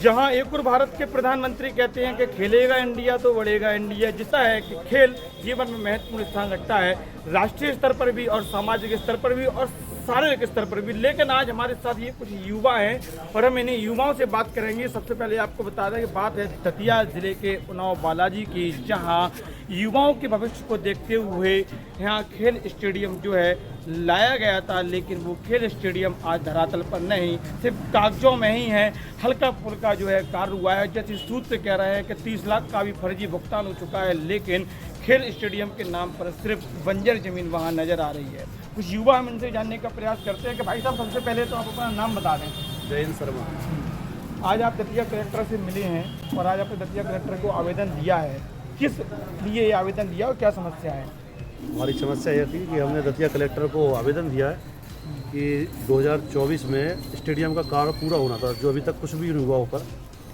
जहां एक और भारत के प्रधानमंत्री कहते हैं कि खेलेगा इंडिया तो बढ़ेगा इंडिया, जिसका है कि खेल जीवन में महत्वपूर्ण स्थान रखता है, राष्ट्रीय स्तर पर भी और सामाजिक स्तर पर भी और शारीरिक स्तर पर भी। लेकिन आज हमारे साथ ये कुछ युवा हैं और हम इन्हीं युवाओं से बात करेंगे। सबसे पहले आपको बता दें कि बात है दतिया जिले के उन्नाव बालाजी की, जहां युवाओं के भविष्य को देखते हुए यहाँ खेल स्टेडियम जो है लाया गया था, लेकिन वो खेल स्टेडियम आज धरातल पर नहीं, सिर्फ कागजों में ही है। हल्का फुल्का जो है कार्य हुआ है, जैसे सूत्र कह रहे हैं कि 30 लाख का भी फर्जी भुगतान हो चुका है, लेकिन खेल स्टेडियम के नाम पर सिर्फ बंजर जमीन वहाँ नजर आ रही है। कुछ युवा हम इनसे जानने का प्रयास करते हैं कि भाई साहब, सबसे पहले तो आप अपना नाम बता दें। जयंत शर्मा। आज आप दतिया कलेक्टर से मिले हैं और आज आपने दतिया कलेक्टर को आवेदन दिया है, किस लिए ये आवेदन दिया और क्या समस्या है? हमारी समस्या यह थी कि हमने दतिया कलेक्टर को आवेदन दिया है कि 2024 में स्टेडियम का कार्य पूरा होना था, जो अभी तक कुछ भी नहीं हुआ ऊपर।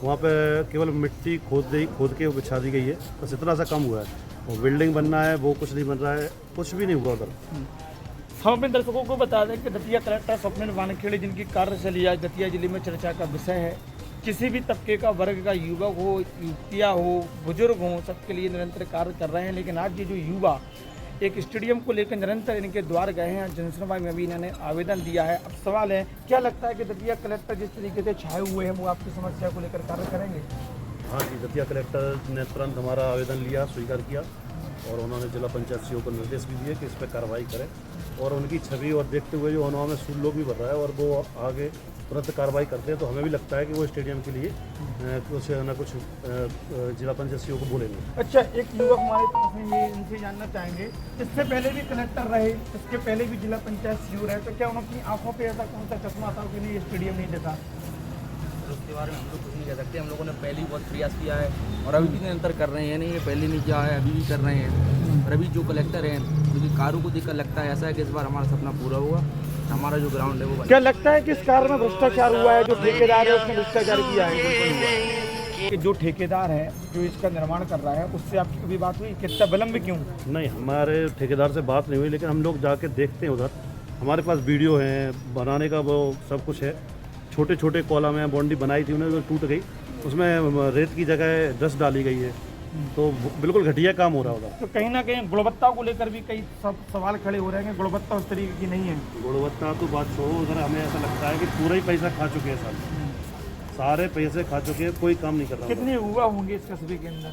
वहाँ पे केवल मिट्टी खोद के बिछा दी गई है, बस इतना सा काम हुआ है। वो बिल्डिंग बनना है, वो कुछ नहीं बन रहा है, कुछ भी नहीं हुआ उधर। हम अपने दर्शकों को बता दें कि दतिया कलेक्टर स्वप्निल वानखेड़े, जिनकी कार्यशैली आज दतिया जिले में चर्चा का विषय है, किसी भी तबके का वर्ग का युवक हो, युवतियाँ हो, बुजुर्ग हो, सबके लिए निरंतर कार्य कर रहे हैं। लेकिन आज ये जो युवा एक स्टेडियम को लेकर निरंतर इनके द्वार गए हैं, जनसभा में भी इन्होंने आवेदन दिया है। अब सवाल है, क्या लगता है कि दतिया कलेक्टर जिस तरीके से छाए हुए हैं वो आपकी समस्या को लेकर कार्य करेंगे? हाँ जी, दतिया कलेक्टर ने तुरंत हमारा आवेदन लिया, स्वीकार किया और उन्होंने जिला पंचायत सीओ को निर्देश भी दिए कि इस पर कार्रवाई करें। और उनकी छवि और देखते हुए जो उन्होंने लोग भी बढ़ रहा है और वो आगे तुरंत कार्रवाई करते हैं, तो हमें भी लगता है कि वो स्टेडियम के लिए कुछ ना कुछ जिला पंचायत सीओ को बोलेंगे। अच्छा, एक युवक हमारे तरफ से ये इनसे जानना चाहेंगे, इससे पहले भी कलेक्टर रहे, इसके पहले भी जिला पंचायत सीओ रहे, तो क्या उनकी आंखों पे ऐसा कौन सा चश्मा था कि नहीं, ये स्टेडियम नहीं देखा? उसके बारे में हम लोग कुछ नहीं कह सकते। हम लोगों ने पहले ही बहुत प्रयास किया है और अभी भी निरंतर कर रहे हैं। नहीं, ये पहले नहीं किया है, अभी भी कर रहे हैं। और अभी जो कलेक्टर हैं, क्योंकि कारों को देखकर लगता है ऐसा है कि इस बार हमारा सपना पूरा हुआ, हमारा जो ग्राउंड है वो क्या लगता है कि इस कार्य में भ्रष्टाचार हुआ है? जो ठेकेदार है उसने भ्रष्टाचार किया है? कि जो ठेकेदार है जो इसका निर्माण कर रहा है, उससे आपकी कभी बात हुई? कितना विलम्ब क्यों? नहीं, हमारे ठेकेदार से बात नहीं हुई, लेकिन हम लोग जाके देखते हैं उधर। हमारे पास वीडियो है, बनाने का वो सब कुछ है। छोटे छोटे कॉलम में बाउंड्री बनाई थी, उन्हें टूट गई, उसमें रेत की जगह डस्ट डाली गई है, तो बिल्कुल घटिया काम हो रहा होगा। तो कहीं ना कहीं गुणवत्ता को लेकर भी कई सब सवाल खड़े हो रहे हैं, गुणवत्ता उस तरीके की नहीं है। गुणवत्ता तो बात छोड़ो, उधर हमें ऐसा लगता है कि पूरा ही पैसा खा चुके हैं साल, सारे पैसे खा चुके हैं, कोई काम नहीं कर रहा। कितने युवा होंगे इस कस्बे के अंदर?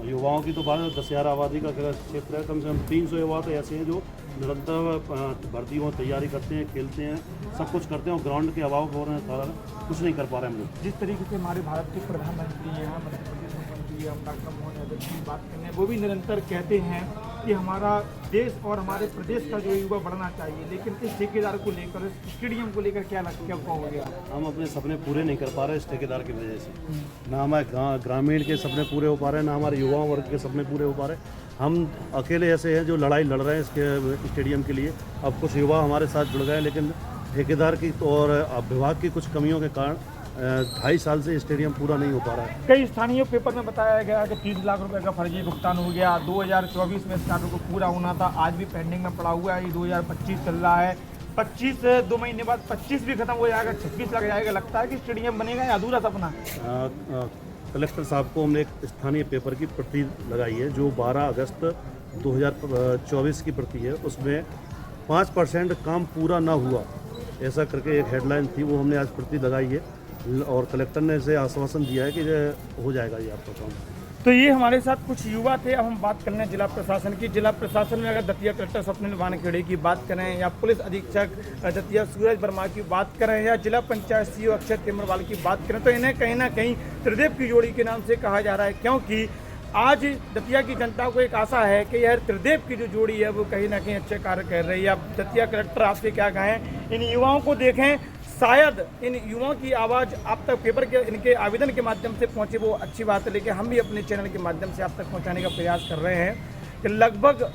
युवाओं की तो बात है, 10,000 आबादी का क्षेत्र है, कम से कम 300 युवा तो ऐसे हैं जो निरंतर भर्ती हो तैयारी करते हैं, खेलते हैं, सब कुछ करते हैं और ग्राउंड के अभाव हो रहे हैं, सारा कुछ नहीं कर पा रहे हम लोग। जिस तरीके से हमारे भारत के प्रधानमंत्री हैं, मध्य प्रदेश मुख्यमंत्री हम डॉक्टर मोहन यादव की बात करें, वो भी निरंतर कहते हैं कि हमारा देश और हमारे प्रदेश का जो युवा बढ़ना चाहिए, लेकिन इस ठेकेदार को लेकर, इस स्टेडियम को लेकर क्या हो गया? हम अपने सपने पूरे नहीं कर पा रहे इस ठेकेदार की वजह से। ना हमारे ग्रामीण के सपने पूरे हो पा रहे हैं, ना हमारे युवा वर्ग के सपने पूरे हो पा रहे हैं। हम अकेले ऐसे हैं जो लड़ाई लड़ रहे हैं इसके स्टेडियम के लिए। अब कुछ युवा हमारे साथ जुड़ गए, लेकिन ठेकेदार की और विभाग की कुछ कमियों के कारण 2.5 साल से स्टेडियम पूरा नहीं हो पा रहा है। कई स्थानीय पेपर में बताया गया कि 30 लाख रुपए का फर्जी भुगतान हो गया, 2024 में इस कार्य को पूरा होना था, आज भी पेंडिंग में पड़ा हुआ है। ये 2025 चल रहा है, 25 2 महीने बाद 25 भी खत्म हो जाएगा, 26 लग जाएगा। लगता है कि स्टेडियम बनेगा या अधूरा सपना? कलेक्टर साहब को हमने एक स्थानीय पेपर की प्रति लगाई है जो 12 अगस्त 2024 की प्रति है, उसमें 5% काम पूरा ना हुआ ऐसा करके एक हेडलाइन थी, वो हमने आज प्रति लगाई है और कलेक्टर ने इसे आश्वासन दिया है कि हो जाएगा ये आपका काम। तो ये हमारे साथ कुछ युवा थे। अब हम बात कर रहे हैं जिला प्रशासन की। जिला प्रशासन में अगर दतिया कलेक्टर स्वप्निल वानखेड़े की बात करें या पुलिस अधीक्षक दतिया सूरज वर्मा की बात करें या जिला पंचायत सीओ अक्षय टिमरवाल की बात करें, तो इन्हें कहीं ना कहीं त्रिदेव की जोड़ी के नाम से कहा जा रहा है, क्योंकि आज दतिया की जनता को एक आशा है कि यह त्रिदेव की जो जोड़ी है वो कहीं ना कहीं अच्छे कार्य कर रही है। अब दतिया कलेक्टर आपसे क्या कहें, इन युवाओं को देखें, शायद इन युवाओं की आवाज़ आप तक पेपर के इनके आवेदन के माध्यम से पहुंचे, वो अच्छी बात है। लेकिन हम भी अपने चैनल के माध्यम से आप तक पहुंचाने का प्रयास कर रहे हैं कि लगभग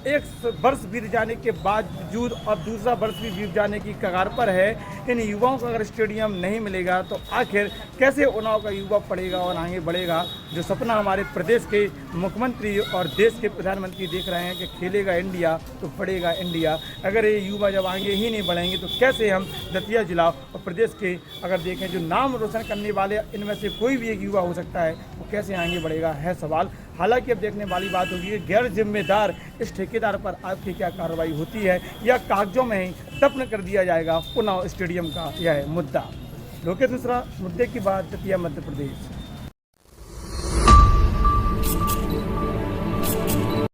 1 वर्ष बीत जाने के बावजूद और दूसरा वर्ष भी बीत जाने की कगार पर है इन युवाओं को अगर स्टेडियम नहीं मिलेगा तो आखिर कैसे उन्नाव का युवा पढ़ेगा और आगे बढ़ेगा। जो सपना हमारे प्रदेश के मुख्यमंत्री और देश के प्रधानमंत्री देख रहे हैं कि खेलेगा इंडिया तो बढ़ेगा इंडिया, अगर ये युवा जब आगे ही नहीं बढ़ेंगे तो कैसे हम दतिया जिला और प्रदेश के अगर देखें जो नाम रोशन करने वाले इनमें से कोई भी एक युवा हो सकता है वो कैसे आगे बढ़ेगा है सवाल। हालांकि अब देखने वाली बात होगी कि गैर जिम्मेदार इस ठेकेदार पर आपकी क्या कार्रवाई होती है या कागजों में ही दफन कर दिया जाएगा उन्नाव स्टेडियम का यह मुद्दा। लोकेश मिश्रा, मुद्दे की बात, दतिया, मध्य प्रदेश।